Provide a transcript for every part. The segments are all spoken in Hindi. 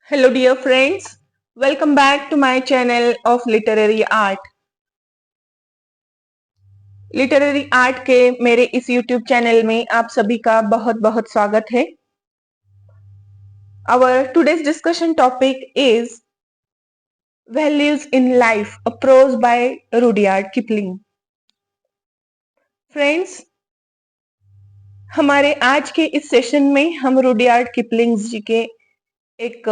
Hello dear friends, welcome back to my channel of Literary Art. Literary art के मेरे इस YouTube चैनल में आप सभी का बहुत बहुत स्वागत है. Our today's discussion topic is Values in Life, a prose by Rudyard Kipling. Friends, हमारे आज के इस सेशन में हम रुडयार्ड किपलिंग जी के एक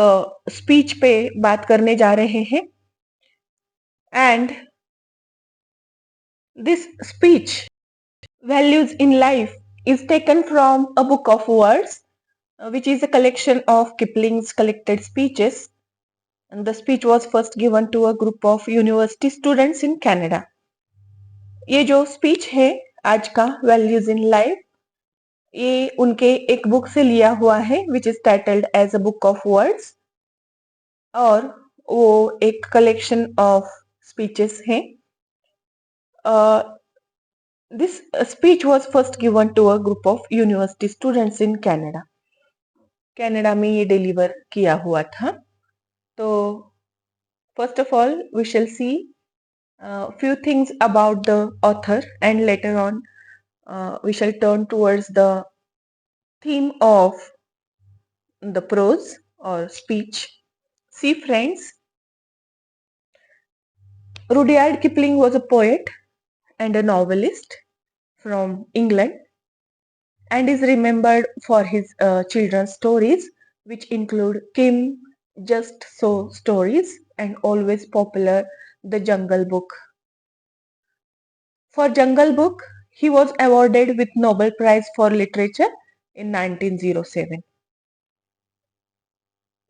स्पीच पे बात करने जा रहे हैं. And this speech Values in Life is taken from a book of words, which is a collection of Kipling's collected speeches. And the speech was first given to a group of university students in Canada. ये जो स्पीच है आज का Values in Life, ये उनके एक बुक से लिया हुआ है, which is titled as a book of words, और वो एक collection of speeches है. This speech was first given to a group of university students in Canada. Canada में ये डिलीवर किया हुआ था. तो first of all we shall see few things about the author and later on we shall turn towards the theme of the prose or speech. See friends, Rudyard Kipling was a poet and a novelist from England and is remembered for his children's stories, which include Kim, Just So Stories, and always popular The Jungle Book. For Jungle Book, he was awarded with Nobel Prize for Literature in 1907.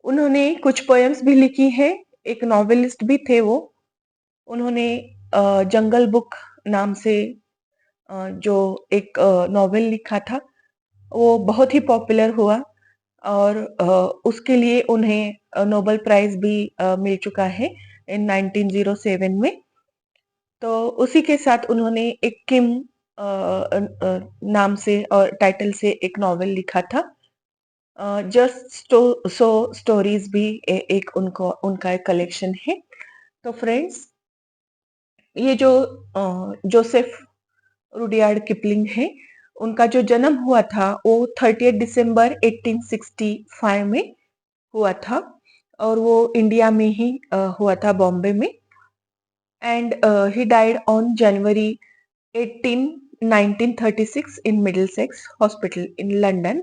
उन्होंने कुछ पोएम्स भी लिखी है, एक नॉवेलिस्ट भी थे वो. उन्होंने जंगल बुक नाम से जो एक नॉवेल लिखा था, वो बहुत ही पॉपुलर हुआ और उसके लिए उन्हें नोबेल प्राइज भी मिल चुका है इन 1907 में. तो उसी के साथ उन्होंने एक किम नाम से और टाइटल से एक नॉवेल लिखा था. जस्ट सो स्टोरीज भी एक उनका एक कलेक्शन है. तो फ्रेंड्स, ये जो जोसेफ रुडयार्ड किपलिंग है, उनका जो जन्म हुआ था वो 30 दिसंबर 1865 में हुआ था और वो इंडिया में ही हुआ था, बॉम्बे में. And he died on January 18 1936 in Middlesex Hospital in London.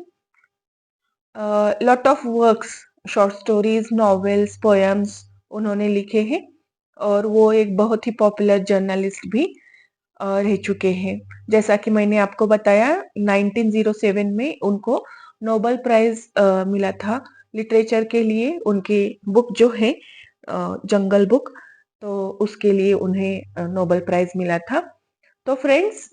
Lot of works, short stories, novels, poems उन्होंने लिखे हैं और वो एक बहुत ही पॉपुलर जर्नलिस्ट भी रह चुके हैं. जैसा कि मैंने आपको बताया, 1907 में उनको नोबेल प्राइज मिला था लिटरेचर के लिए. उनकी बुक जो है जंगल बुक, तो उसके लिए उन्हें नोबेल प्राइज मिला था. तो friends,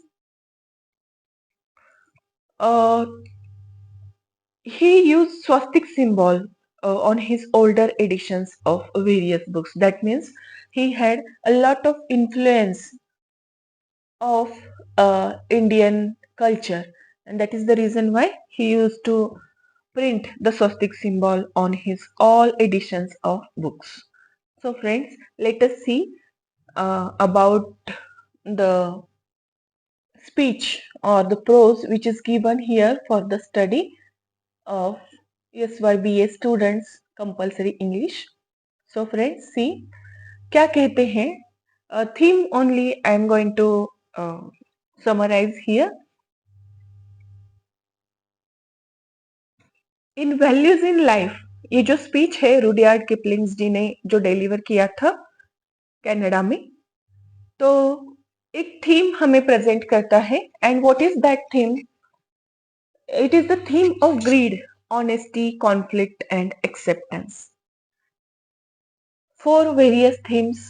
he used swastik symbol on his older editions of various books. That means he had a lot of influence of Indian culture, and that is the reason why he used to print the swastik symbol on his all editions of books. So friends, let us see about the speech or the prose which is given here for the study of SYBA students compulsory English. So friends, see क्या कहते हैं. Theme only I am going to summarize here. In values in life, ये जो स्पीच है रुडयार्ड किपलिंग जी ने जो डिलीवर किया था कनाडा में, तो एक थीम हमें प्रेजेंट करता है. And what is that theme? It is the theme of greed, honesty, conflict and acceptance. 4 various themes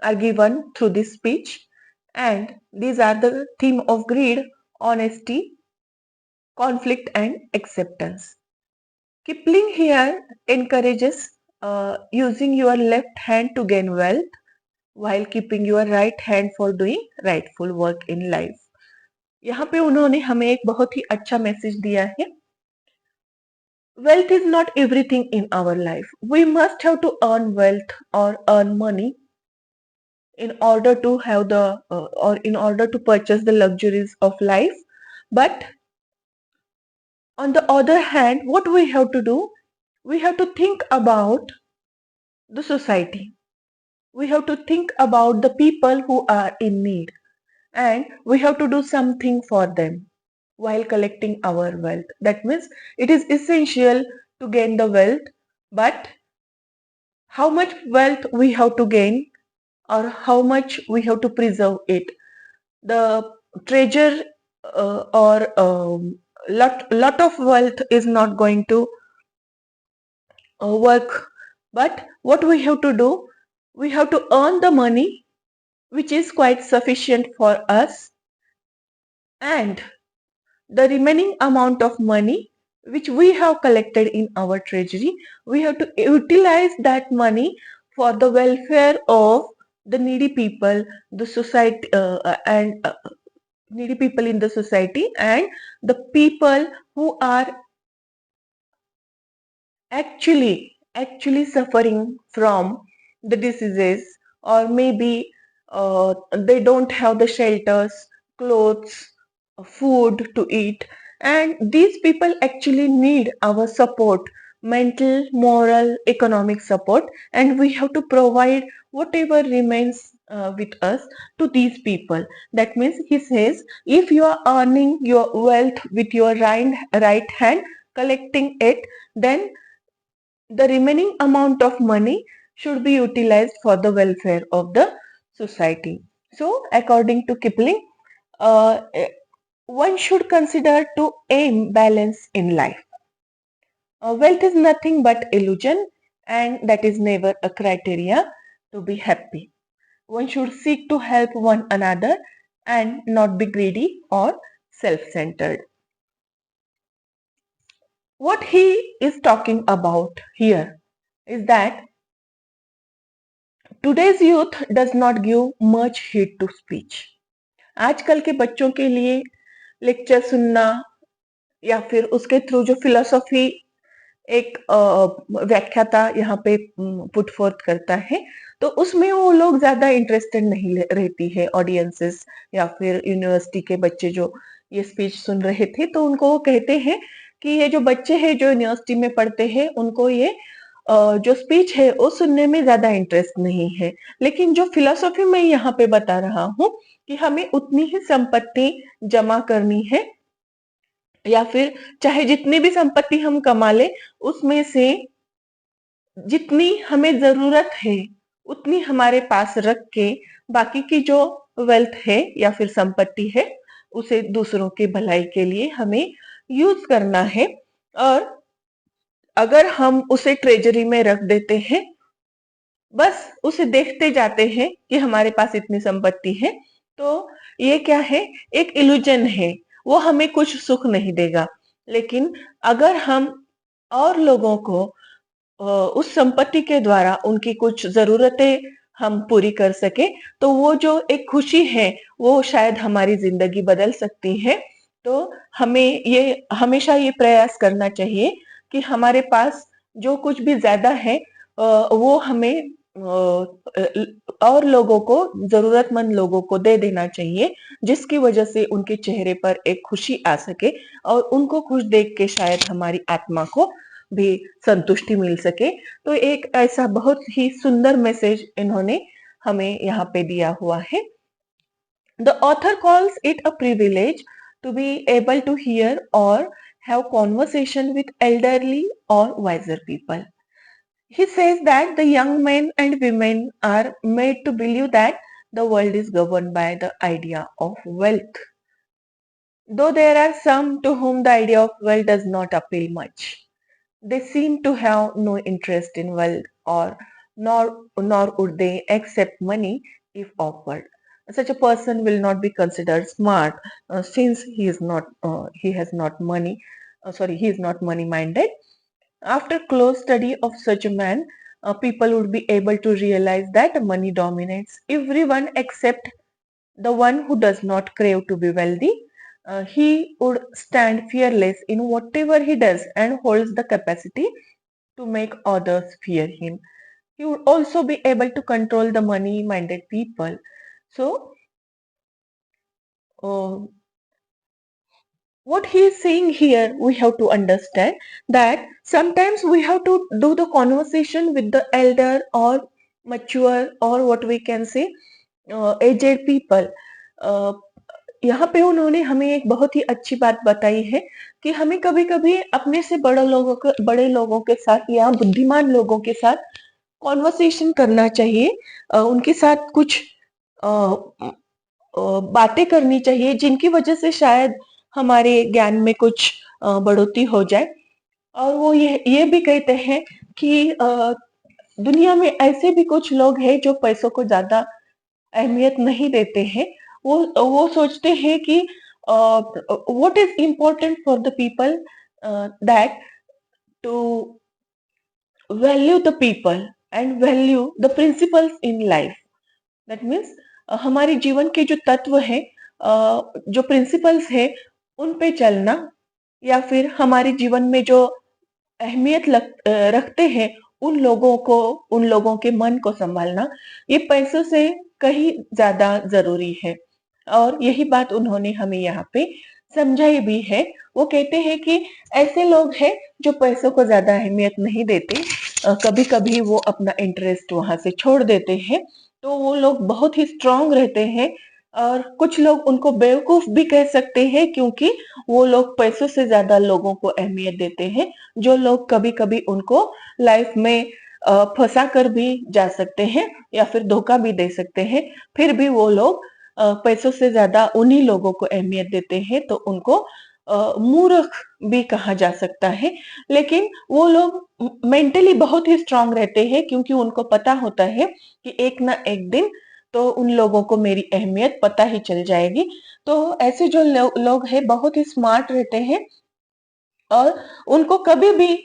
are given through this speech, and these are the theme of greed, honesty, conflict and acceptance. Kipling here encourages using your left hand to gain wealth while keeping your right hand for doing rightful work in life. यहाँ पे उन्होंने हमें एक बहुत ही अच्छा मैसेज दिया है. Wealth is not everything in our life. We must have to earn wealth or earn money in order to have the or in order to purchase the luxuries of life. But on the other hand, what we have to do, we have to think about the society. We have to think about the people who are in need, and we have to do something for them while collecting our wealth. That means it is essential to gain the wealth, but how much wealth we have to gain or how much we have to preserve it. The treasure or lot of wealth is not going to work. But what we have to do, we have to earn the money which is quite sufficient for us, and the remaining amount of money which we have collected in our treasury, we have to utilize that money for the welfare of the needy people, the society, and needy people in the society, and the people who are actually suffering from the diseases, or maybe they don't have the shelters, clothes, food to eat, and these people actually need our support, mental, moral, economic support, and we have to provide whatever remains with us to these people. That means he says, if you are earning your wealth with your right hand, collecting it, then the remaining amount of money should be utilized for the welfare of the society. So, according to Kipling, one should consider to aim balance in life. Wealth is nothing but illusion, and that is never a criteria to be happy. One should seek to help one another and not be greedy or self centered. What he is talking about here is that today's youth does not give much heed to speech. आजकल के बच्चों के लिए लेक्चर सुनना या फिर उसके थ्रू जो फिलोसॉफी एक व्याख्याता यहाँ पे पुट फोर्थ करता है, तो उसमें वो लोग ज्यादा इंटरेस्टेड नहीं रहती है ऑडियंसेस, या फिर यूनिवर्सिटी के बच्चे जो ये स्पीच सुन रहे थे, तो उनको वो कहते हैं कि ये जो बच्चे हैं जो यूनिवर्सिटी में पढ़ते हैं, उनको ये जो स्पीच है वो सुनने में ज्यादा इंटरेस्ट नहीं है। लेकिन जो फिलोसॉफी मैं यहाँ पे बता रहा हूँ कि हमें उतनी ही संपत्ति जमा करनी है, या फिर चाहे जितनी भी संपत्ति हम कमा ले, उसमें से जितनी हमें जरूरत है उतनी हमारे पास रख के बाकी की जो वेल्थ है या फिर संपत्ति है उसे दूसरों की भलाई के लिए हमें यूज करना है। और अगर हम उसे ट्रेजरी में रख देते हैं, बस उसे देखते जाते हैं कि हमारे पास इतनी संपत्ति है, तो ये क्या है, एक इल्यूजन है, वो हमें कुछ सुख नहीं देगा। लेकिन अगर हम और लोगों को उस संपत्ति के द्वारा उनकी कुछ जरूरतें हम पूरी कर सके, तो वो जो एक खुशी है वो शायद हमारी जिंदगी बदल सकती है। तो हमें ये हमेशा ये प्रयास करना चाहिए कि हमारे पास जो कुछ भी ज्यादा है वो हमें और लोगों को, जरूरतमंद लोगों को दे देना चाहिए, जिसकी वजह से उनके चेहरे पर एक खुशी आ सके, और उनको खुश देख के शायद हमारी आत्मा को भी संतुष्टि मिल सके। तो एक ऐसा बहुत ही सुंदर मैसेज इन्होंने हमें यहाँ पे दिया हुआ है। The author calls it a privilege to be able to hear or have conversation with elderly or wiser people. He says that the young men and women are made to believe that the world is governed by the idea of wealth. Though there are some to whom the idea of wealth does not appeal much. They seem to have no interest in wealth, or nor would they accept money if offered. Such a person will not be considered smart, since he has not money. He is not money minded. After close study of such a man, people would be able to realize that money dominates everyone except the one who does not crave to be wealthy. he would stand fearless in whatever he does and holds the capacity to make others fear him. He would also be able to control the money minded people. So, uh, what he is saying here, we have to understand that sometimes we have to do the conversation with the elder or mature or what we can say aged people. uh, यहाँ पे उन्होंने हमें एक बहुत ही अच्छी बात बताई है कि हमें कभी कभी अपने से बड़े लोगों के साथ या बुद्धिमान लोगों के साथ कॉन्वर्सेशन करना चाहिए। उनके साथ कुछ अ, बातें करनी चाहिए जिनकी वजह से शायद हमारे ज्ञान में कुछ बढ़ोतरी हो जाए। और वो ये भी कहते हैं कि दुनिया में ऐसे भी कुछ लोग हैं जो पैसों को ज्यादा अहमियत नहीं देते हैं। वो सोचते हैं कि what is important for the people, that to value the people and value the principles in life. That means हमारे जीवन के जो तत्व हैं, जो प्रिंसिपल्स है, उन पे चलना, या फिर हमारे जीवन में जो रखते हैं उन लोगों के मन को संभालना, ये पैसों से कहीं ज्यादा जरूरी है। और यही बात उन्होंने हमें यहाँ पे समझाई भी है। वो कहते हैं कि ऐसे लोग हैं जो पैसों को ज्यादा अहमियत नहीं देते, कभी कभी वो अपना इंटरेस्ट वहां से छोड़ देते हैं, तो वो लोग बहुत ही स्ट्रांग रहते हैं। और कुछ लोग उनको बेवकूफ भी कह सकते हैं क्योंकि वो लोग पैसों से ज्यादा लोगों को अहमियत देते हैं। जो लोग कभी कभी उनको लाइफ में फंसा कर भी जा सकते हैं या फिर धोखा भी दे सकते हैं, फिर भी वो लोग पैसों से ज्यादा उन्हीं लोगों को अहमियत देते हैं, तो उनको मूर्ख भी कहा जा सकता है। लेकिन वो लोग मेंटली बहुत ही स्ट्रांग रहते हैं क्योंकि उनको पता होता है कि एक ना एक दिन तो उन लोगों को मेरी अहमियत पता ही चल जाएगी। तो ऐसे जो लोग हैं बहुत ही स्मार्ट रहते हैं और उनको कभी भी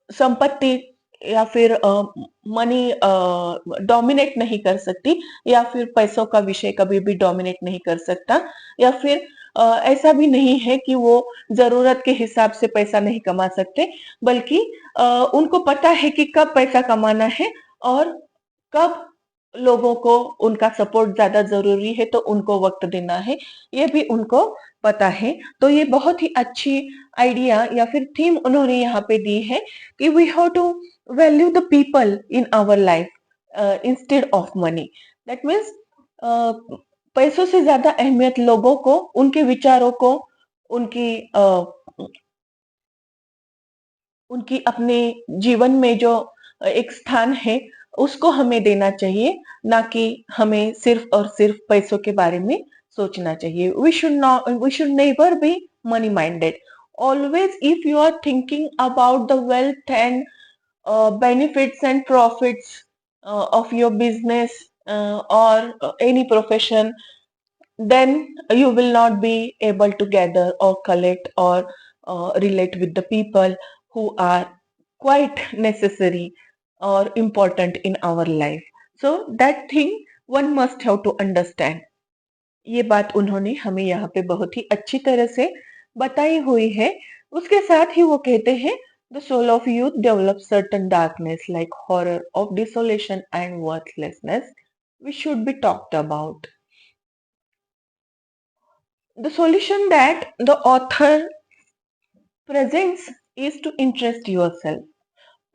संपत्ति या फिर मनी डोमिनेट नहीं कर सकती, या फिर पैसों का विषय कभी भी डोमिनेट नहीं कर सकता, या फिर ऐसा भी नहीं है कि वो जरूरत के हिसाब से पैसा नहीं कमा सकते, बल्कि उनको पता है कि कब पैसा कमाना है और कब लोगों को उनका सपोर्ट ज्यादा जरूरी है तो उनको वक्त देना है, ये भी उनको पता है। तो ये बहुत ही अच्छी आइडिया या फिर थीम उन्होंने यहाँ पे दी है कि we have to value the people in our life instead of money. That means पैसों से ज्यादा अहमियत लोगों को, उनके विचारों को, उनकी उनकी अपने जीवन में जो एक स्थान है उसको हमें देना चाहिए, ना कि हमें सिर्फ और सिर्फ पैसों के बारे में सोचना चाहिए। We should never be money minded. Always if you are thinking about the wealth and benefits and profits of your business or any profession, then you will not be able to gather or collect or relate with the people who are quite necessary or important in our life. So that thing one must have to understand। ये बात उन्होंने हमें यहाँ पे बहुत ही अच्छी तरह से बताई हुई है। उसके साथ ही वो कहते हैं the soul of youth develop certain darkness like horror of desolation and worthlessness which should be talked about। The solution that the author presents is to interest yourself,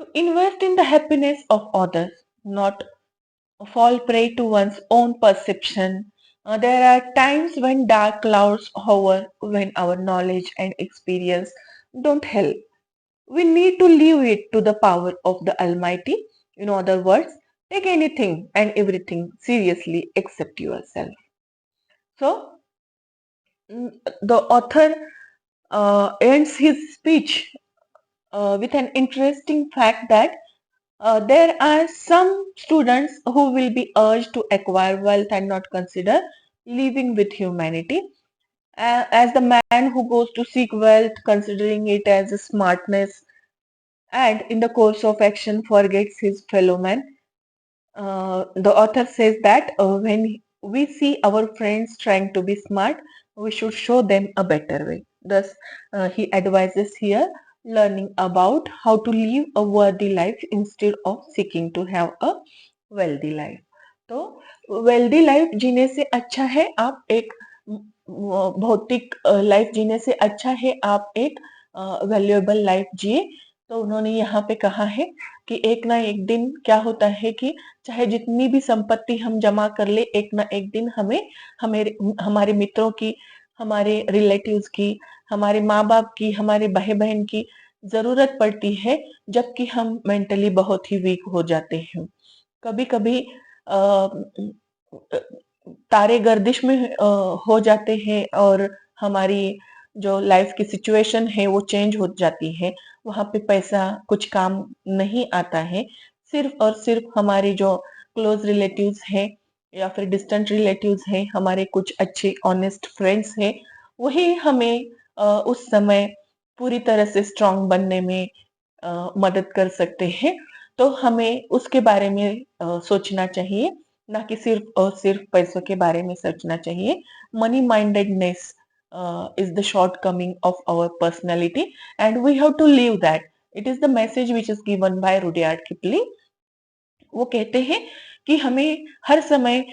to invest in the happiness of others, not fall prey to one's own perception. There are times when dark clouds hover, when our knowledge and experience don't help. We need to leave it to the power of the Almighty. In other words, take anything and everything seriously except yourself. So, the author ends his speech with an interesting fact that there are some students who will be urged to acquire wealth and not consider living with humanity. As the man who goes to seek wealth, considering it as a smartness, and in the course of action forgets his fellow man. The author says that when we see our friends trying to be smart, we should show them a better way. Thus, he advises here learning about how to live a worthy life instead of seeking to have a wealthy life. तो वेल्दी लाइफ जीने से अच्छा है आप एक भौतिक लाइफ जीने से अच्छा है आप एक वैल्यूएबल लाइफ जिए। तो उन्होंने यहाँ पे कहा है कि एक ना एक दिन क्या होता है कि चाहे जितनी भी संपत्ति हम जमा कर ले, एक ना एक दिन हमें हमें हमारे मित्रों की, हमारे रिलेटिव्स की, हमारे माँ बाप की, हमारे भाई बहन की जरूरत पड़ती है, जबकि हम मेंटली बहुत ही वीक हो जाते हैं। कभी कभी तारे गर्दिश में हो जाते हैं और हमारी जो लाइफ की सिचुएशन है वो चेंज हो जाती है। वहां पे पैसा कुछ काम नहीं आता है। सिर्फ और सिर्फ हमारे जो क्लोज रिलेटिव्स हैं या फिर डिस्टेंट रिलेटिव्स हैं, हमारे कुछ अच्छे ऑनेस्ट फ्रेंड्स हैं, वही हमें उस समय पूरी तरह से स्ट्रांग बनने में मदद कर सकते हैं। तो हमें उसके बारे में सोचना चाहिए, ना कि सिर्फ और सिर्फ पैसों के बारे में सोचना चाहिए। Money mindedness is the shortcoming of our personality and we have to leave that. It is the message which is given by Rudyard Kipling. वो कहते हैं कि हमें हर समय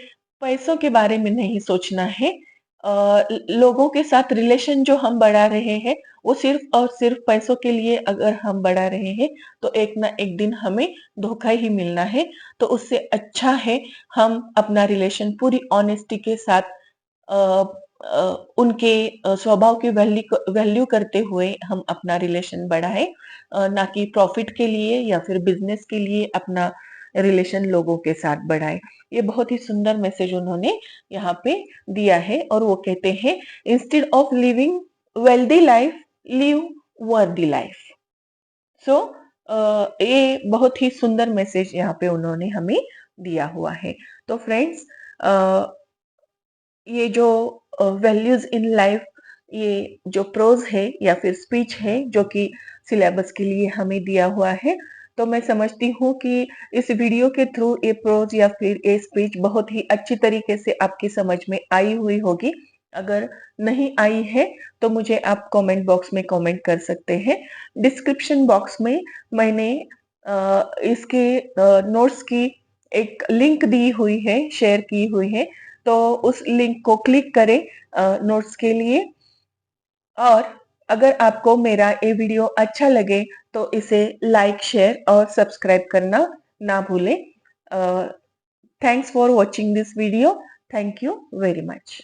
पैसों के बारे में नहीं सोचना है। लोगों के साथ रिलेशन जो हम बढ़ा रहे हैं वो सिर्फ और सिर्फ पैसों के लिए अगर हम बढ़ा रहे हैं तो एक ना एक दिन हमें धोखा ही मिलना है। तो उससे अच्छा है हम अपना रिलेशन पूरी ऑनेस्टी के साथ अ, उनके स्वभाव की वैल्यू करते हुए हम अपना रिलेशन बढ़ाएं, ना कि प्रॉफिट के लिए या फिर बिजनेस के लिए अपना रिलेशन लोगों के साथ बढ़ाए। ये बहुत ही सुंदर मैसेज उन्होंने यहाँ पे दिया है और वो कहते हैं instead of living wealthy life live वर्दी लाइफ। सो ये बहुत ही सुंदर मैसेज यहाँ पे उन्होंने हमें दिया हुआ है। तो फ्रेंड्स, ये जो वैल्यूज इन लाइफ, ये जो प्रोज है या फिर स्पीच है जो कि सिलेबस के लिए हमें दिया हुआ है, तो मैं समझती हूँ कि इस वीडियो के थ्रू ये प्रोज या फिर ये स्पीच बहुत ही अच्छी तरीके से आपकी समझ में आई हुई होगी। अगर नहीं आई है तो मुझे आप कमेंट बॉक्स में कमेंट कर सकते हैं। डिस्क्रिप्शन बॉक्स में मैंने इसके नोट्स की एक लिंक दी हुई है, शेयर की हुई है। तो उस लिंक को क्लिक करें नोट्स के लिए। और अगर आपको मेरा ये वीडियो अच्छा लगे तो इसे लाइक, शेयर और सब्सक्राइब करना ना भूलें। Thanks for watching this video. Thank you very much.